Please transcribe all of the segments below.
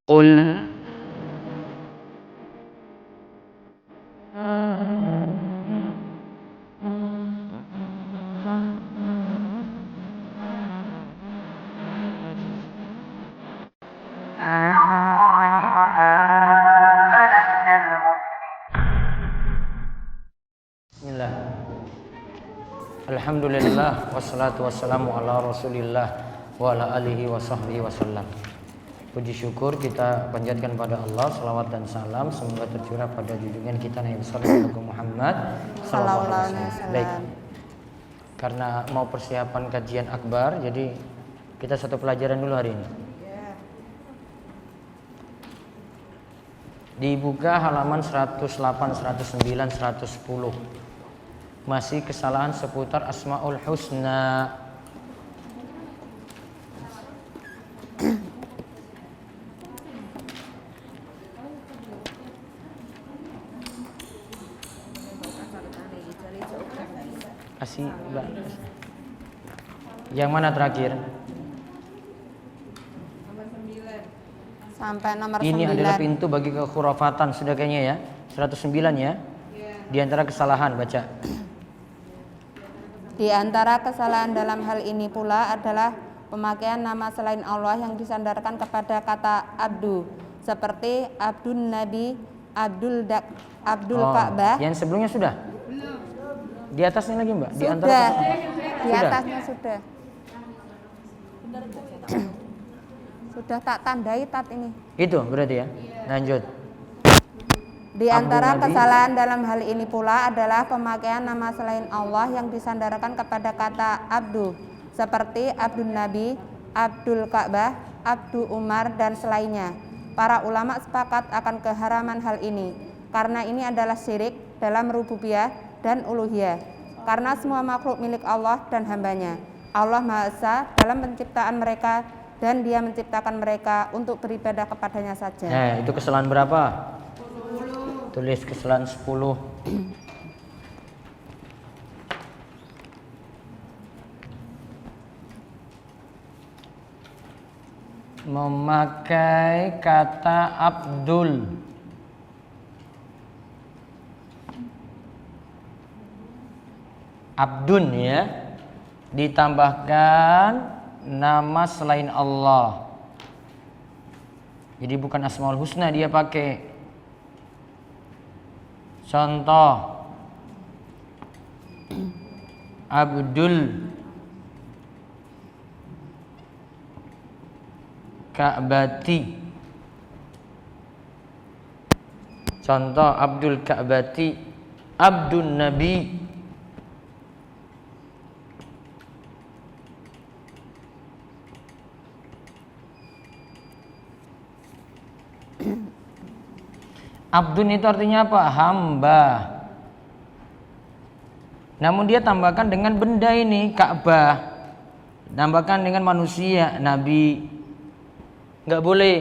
قل Bismillah. Alhamdulillah wassalatu wassalamu ala Rasulillah wa ala alihi wa sahbihi wasallam. Puji syukur kita panjatkan pada Allah, salawat dan salam semoga tercurah pada junjungan kita Nabi sallallahu Muhammad sallallahu alaihi wasallam. Baik. Karena mau persiapan kajian akbar, jadi kita satu pelajaran dulu hari ini. Dibuka halaman 108, 109, 110. Masih kesalahan seputar Asmaul Husna. Kasih Mbak. Yang mana terakhir? Sampai nomor 9. Ini adalah pintu bagi kekhurafatan sudah kayaknya ya. 109 ya. Di antara kesalahan baca. Di antara kesalahan dalam hal ini pula adalah pemakaian nama selain Allah yang disandarkan kepada kata abdu, seperti Abdun Nabi, Abdul Ka'bah. Yang sebelumnya sudah? Di atasnya lagi Mbak? Di antara Sudah. Di sudah? atasnya sudah. Sudah tak tandai tat ini. Itu berarti ya. Lanjut. Di antara Abdul Nabi. kesalahan dalam hal ini pula adalah pemakaian nama selain Allah yang disandarkan kepada kata abdu, seperti Abdul Nabi, Abdul Ka'bah, Abdu Umar dan selainnya. Para ulama sepakat akan keharaman hal ini karena ini adalah syirik dalam rububiyah dan uluhiyah. Karena semua makhluk milik Allah dan hambanya. Allah Maha Esa dalam penciptaan mereka dan Dia menciptakan mereka untuk beribadah kepadanya saja. Nah, itu kesalahan berapa? Tulis kesalahan 10. Memakai kata Abdul. Abdun ya. Ditambahkan nama selain Allah. Jadi bukan Asmaul Husna dia pakai. Contoh Abdul Ka'bati. Contoh Abdul Ka'bati, Abdun Nabi. Abdun itu artinya apa? Hamba. Namun dia tambahkan dengan benda ini, Ka'bah. Tambahkan dengan manusia, Nabi. Enggak boleh.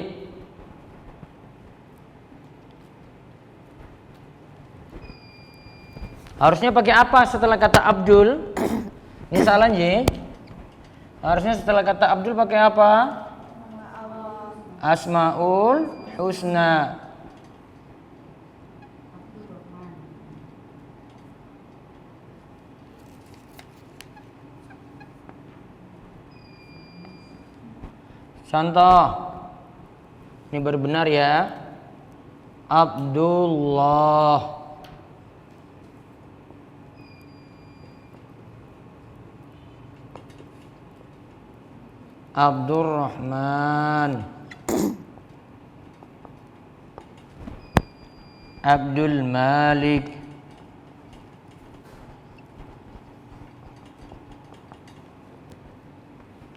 Harusnya pakai apa setelah kata Abdul? Ini salah J. Harusnya setelah kata Abdul pakai apa? Asmaul Husna. Contoh, ini benar ya, Abdullah, Abdurrahman, Abdul Malik.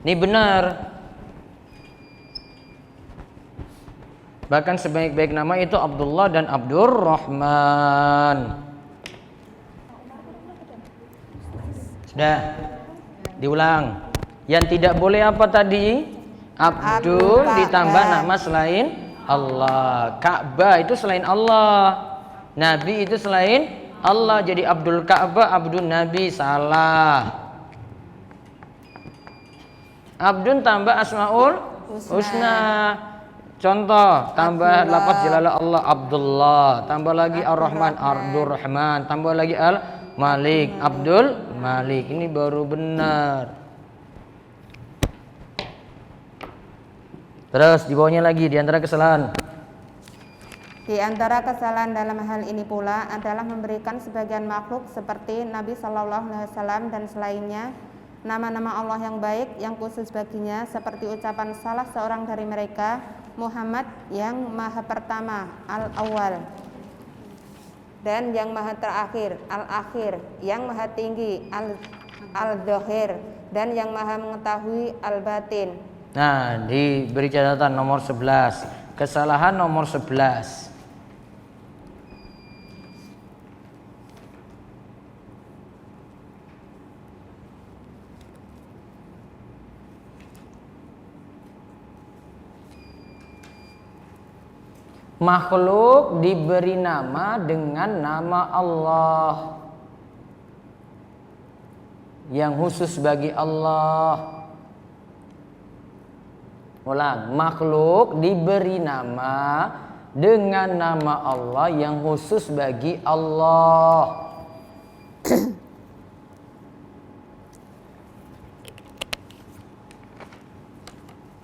Ini benar. Bahkan sebaik-baik nama itu Abdullah dan Abdurrahman. Sudah diulang. Yang tidak boleh apa tadi? Abdul ditambah nama selain Allah. Ka'bah itu selain Allah. Nabi itu selain Allah. Jadi Abdul Ka'bah, Abdul Nabi, salah. Abdun tambah Asmaul Husna. Contoh, tambah Abdullah. lafaz jalalah Allah Abdullah, tambah lagi Ar-Rahman Abdurrahman, tambah lagi Al-Malik Abdul Malik. Ini baru benar. Terus di bawahnya lagi di antara kesalahan. Di antara kesalahan dalam hal ini pula adalah memberikan sebagian makhluk seperti Nabi Shallallahu Alaihi Wasallam dan selainnya nama-nama Allah yang baik yang khusus baginya, seperti ucapan salah seorang dari mereka, Muhammad yang maha pertama, Al-Awwal, dan yang maha terakhir, Al-Akhir, yang maha tinggi, Al-Dhahir, dan yang maha mengetahui, Al-Batin. Nah, diberi catatan nomor 11. Kesalahan nomor 11. Makhluk diberi nama dengan nama Allah yang khusus bagi Allah. Ulang, makhluk diberi nama dengan nama Allah yang khusus bagi Allah.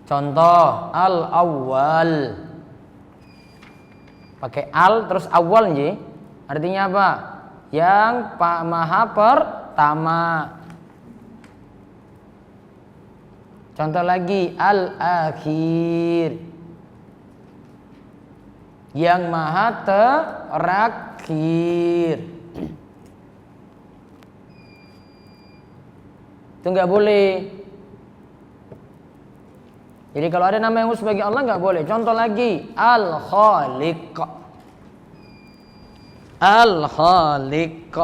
Contoh, Al-Awwal. Pakai al terus awal nji. Artinya apa? Yang maha pertama. Contoh lagi, Al-Akhir, yang maha terakhir. Itu nggak boleh. Jadi kalau ada nama yang khusus bagi Allah nggak boleh. Contoh lagi, Al-Khaliq. Al-Khaliq.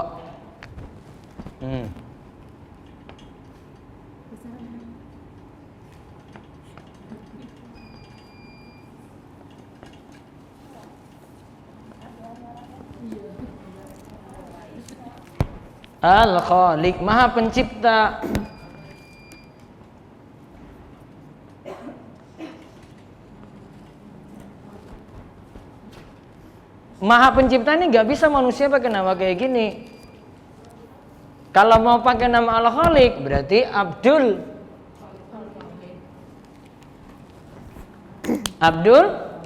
Al-Khaliq, maha pencipta. Maha pencipta ini nggak bisa manusia pakai nama kayak gini. Kalau mau pakai nama Al-Khaliq berarti Abdul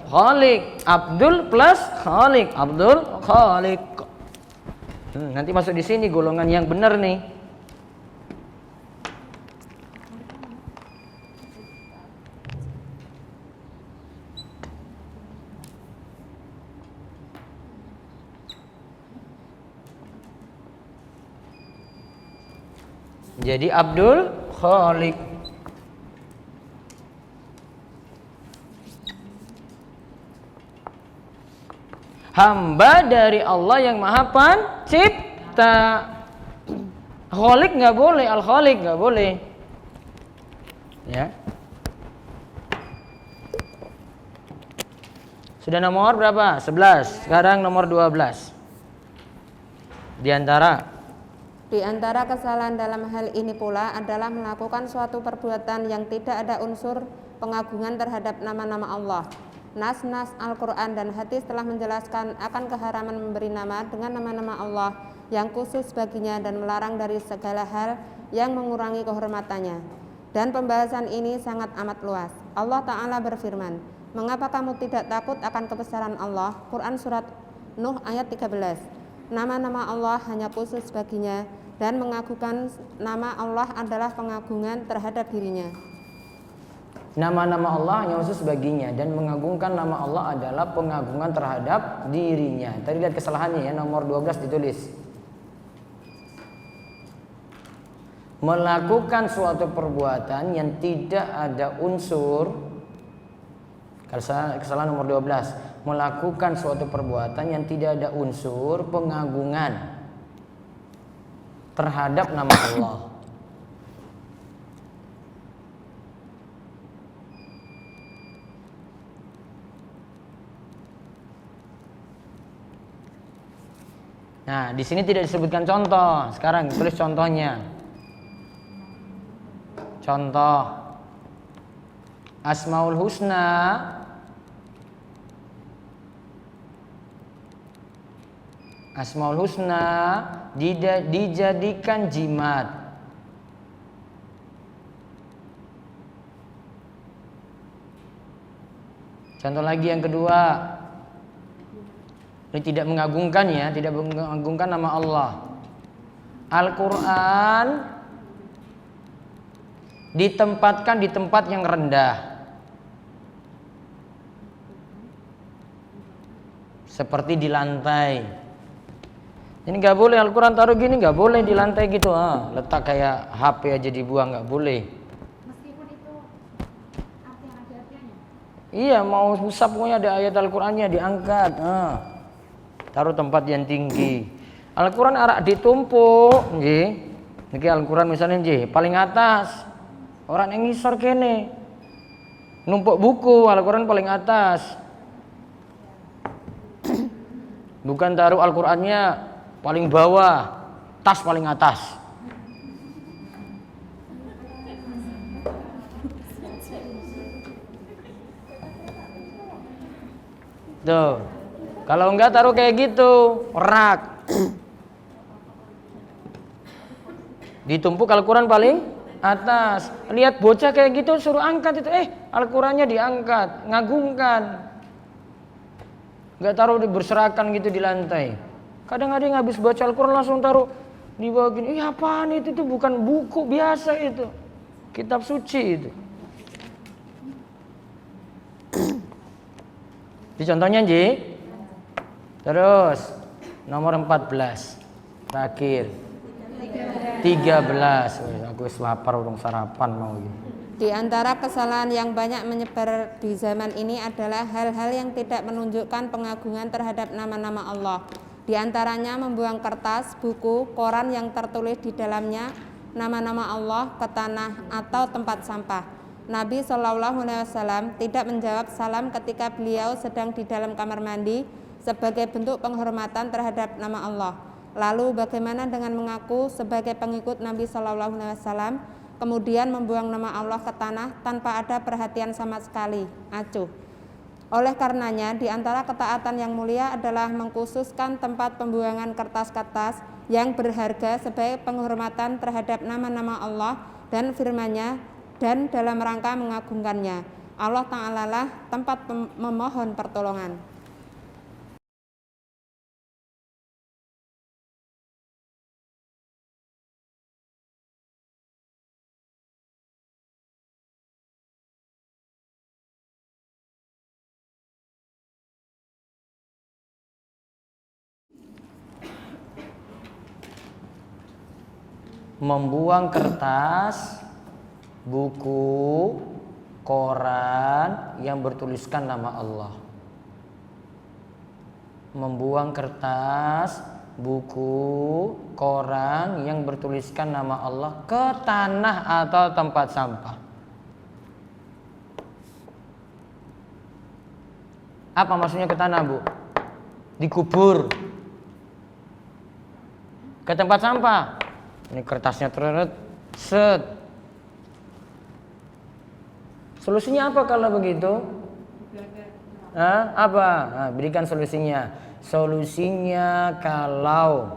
Khaliq. Abdul plus Khaliq. Abdul Khaliq. Nanti masuk di sini golongan yang benar nih. Jadi Abdul Khaliq. Hamba dari Allah yang maha pencipta. Khaliq nggak boleh, Al-Khaliq nggak boleh. Ya. Sudah nomor berapa? 11. Sekarang nomor 12. Di antara kesalahan dalam hal ini pula adalah melakukan suatu perbuatan yang tidak ada unsur pengagungan terhadap nama-nama Allah. Nas-nas Al-Quran dan hadis telah menjelaskan akan keharaman memberi nama dengan nama-nama Allah yang khusus baginya dan melarang dari segala hal yang mengurangi kehormatannya. Dan pembahasan ini sangat amat luas. Allah Ta'ala berfirman, mengapa kamu tidak takut akan kebesaran Allah? Quran Surat Nuh ayat 13. Nama-nama Allah hanya khusus baginya dan mengagungkan nama Allah adalah pengagungan terhadap dirinya. Nama-nama Allah hanya khusus baginya dan mengagungkan nama Allah adalah pengagungan terhadap dirinya. Tadi lihat kesalahannya ya, nomor 12 ditulis. Melakukan suatu perbuatan yang tidak ada unsur. Kesalahan nomor 12. Melakukan suatu perbuatan yang tidak ada unsur pengagungan terhadap nama Allah. Nah, di sini tidak disebutkan contoh. Sekarang tulis contohnya. Contoh Asmaul Husna Asmaul Husna dijadikan jimat. Contoh lagi yang kedua, ini tidak mengagungkan ya, tidak mengagungkan nama Allah. Al-Quran ditempatkan di tempat yang rendah, seperti di lantai. Ini nggak boleh Al-Quran taruh gini, nggak boleh di lantai gitu. Letak kayak HP aja dibuang, nggak boleh. Meskipun itu arti yang ada artinya. Iya, mau mushaf pokoknya ada ayat Al-Qurannya diangkat. Taruh tempat yang tinggi. Al-Quran arak ditumpuk, nggih. Niki Al-Quran misalnya nggih, paling atas. Orang yang ngisor kene. Numpuk buku, Al-Quran paling atas. Bukan taruh Al-Qurannya paling bawah, tas paling atas. Tuh. Kalau enggak taruh kayak gitu, rak. Ditumpuk Al-Quran paling atas. Lihat bocah kayak gitu suruh angkat itu, Al-Qurannya diangkat, ngagungkan. Enggak taruh berserakan gitu di lantai. Kadang ada yang habis baca Al-Quran langsung taruh di bawah gini. Apaan itu? Itu bukan buku biasa itu. Kitab suci itu. Di contohnya Ji. Terus nomor 14. Terakhir. 13. Aku wis lapar urung sarapan mau gitu. Di antara kesalahan yang banyak menyebar di zaman ini adalah hal-hal yang tidak menunjukkan pengagungan terhadap nama-nama Allah. Di antaranya membuang kertas, buku, koran yang tertulis di dalamnya nama-nama Allah ke tanah atau tempat sampah. Nabi SAW tidak menjawab salam ketika beliau sedang di dalam kamar mandi sebagai bentuk penghormatan terhadap nama Allah. Lalu bagaimana dengan mengaku sebagai pengikut Nabi SAW kemudian membuang nama Allah ke tanah tanpa ada perhatian sama sekali? Acuh. Oleh karenanya, di antara ketaatan yang mulia adalah mengkhususkan tempat pembuangan kertas-kertas yang berharga sebagai penghormatan terhadap nama-nama Allah dan firman-Nya dan dalam rangka mengagungkannya. Allah Ta'ala lah tempat memohon pertolongan. Membuang kertas, buku, koran yang bertuliskan nama Allah. Membuang kertas, buku, koran yang bertuliskan nama Allah ke tanah atau tempat sampah. Apa maksudnya ke tanah, Bu? Dikubur. Ke tempat sampah. Ini kertasnya tereret, set. Solusinya apa kalau begitu? Apa? Berikan solusinya. Solusinya kalau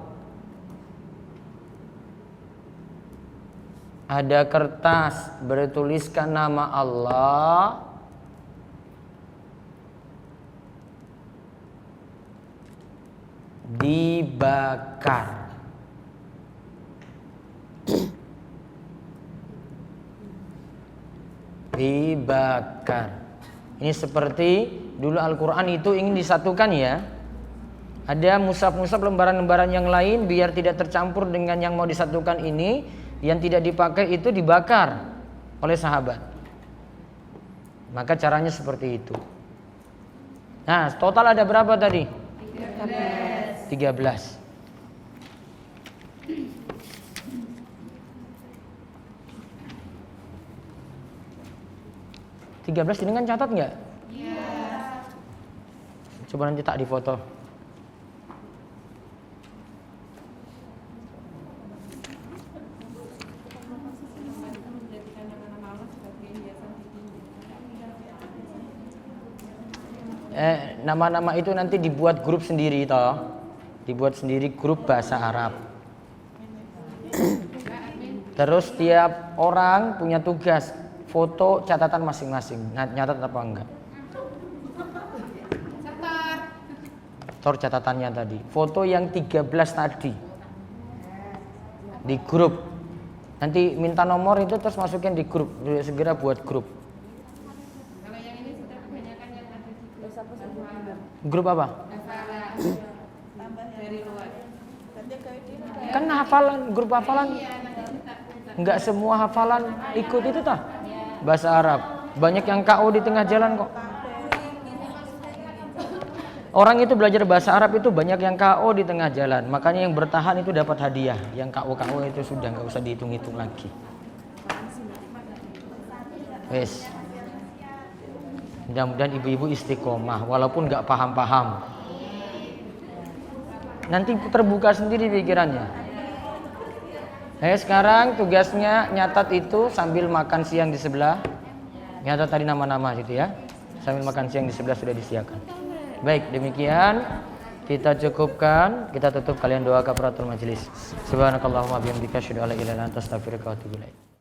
ada kertas bertuliskan nama Allah, dibakar. Dibakar. Ini seperti dulu Al-Quran itu ingin disatukan ya. Ada mushaf-mushaf lembaran-lembaran yang lain biar tidak tercampur dengan yang mau disatukan ini, yang tidak dipakai itu dibakar oleh sahabat. Maka caranya seperti itu. Nah, total ada berapa tadi? 13. Ini kan catat nggak? Iya. Coba nanti tak difoto. Nama-nama itu nanti dibuat grup sendiri toh. dibuat sendiri grup bahasa Arab. Terus tiap orang punya tugas foto catatan masing-masing. Nyatat apa enggak? Tor catatannya tadi. Foto yang 13 tadi di grup. Nanti minta nomor itu terus masukin di grup. Segera buat grup. Kalau yang ini sudah kebanyakan yang ada di grup. Grup apa? Tambah dari luar. Kan hafalan, grup hafalan. Enggak semua hafalan ikut itu tah. Bahasa Arab. Banyak yang KO di tengah jalan kok. Orang itu belajar bahasa Arab itu banyak yang KO di tengah jalan. Makanya yang bertahan itu dapat hadiah. Yang KO itu sudah nggak usah dihitung-hitung lagi. Wes. Mudah-mudahan ibu-ibu istiqomah walaupun nggak paham-paham. Nanti terbuka sendiri pikirannya. Sekarang tugasnya nyatat itu sambil makan siang di sebelah. Nyatat tadi nama-nama gitu ya. Sambil makan siang di sebelah sudah disediakan. Baik, demikian kita cukupkan. Kita tutup, kalian doa kafaratul majelis. Subhanakallahumma bihamdika asyhadu an la ilaha illa anta astaghfiruka wa atubu ilaik.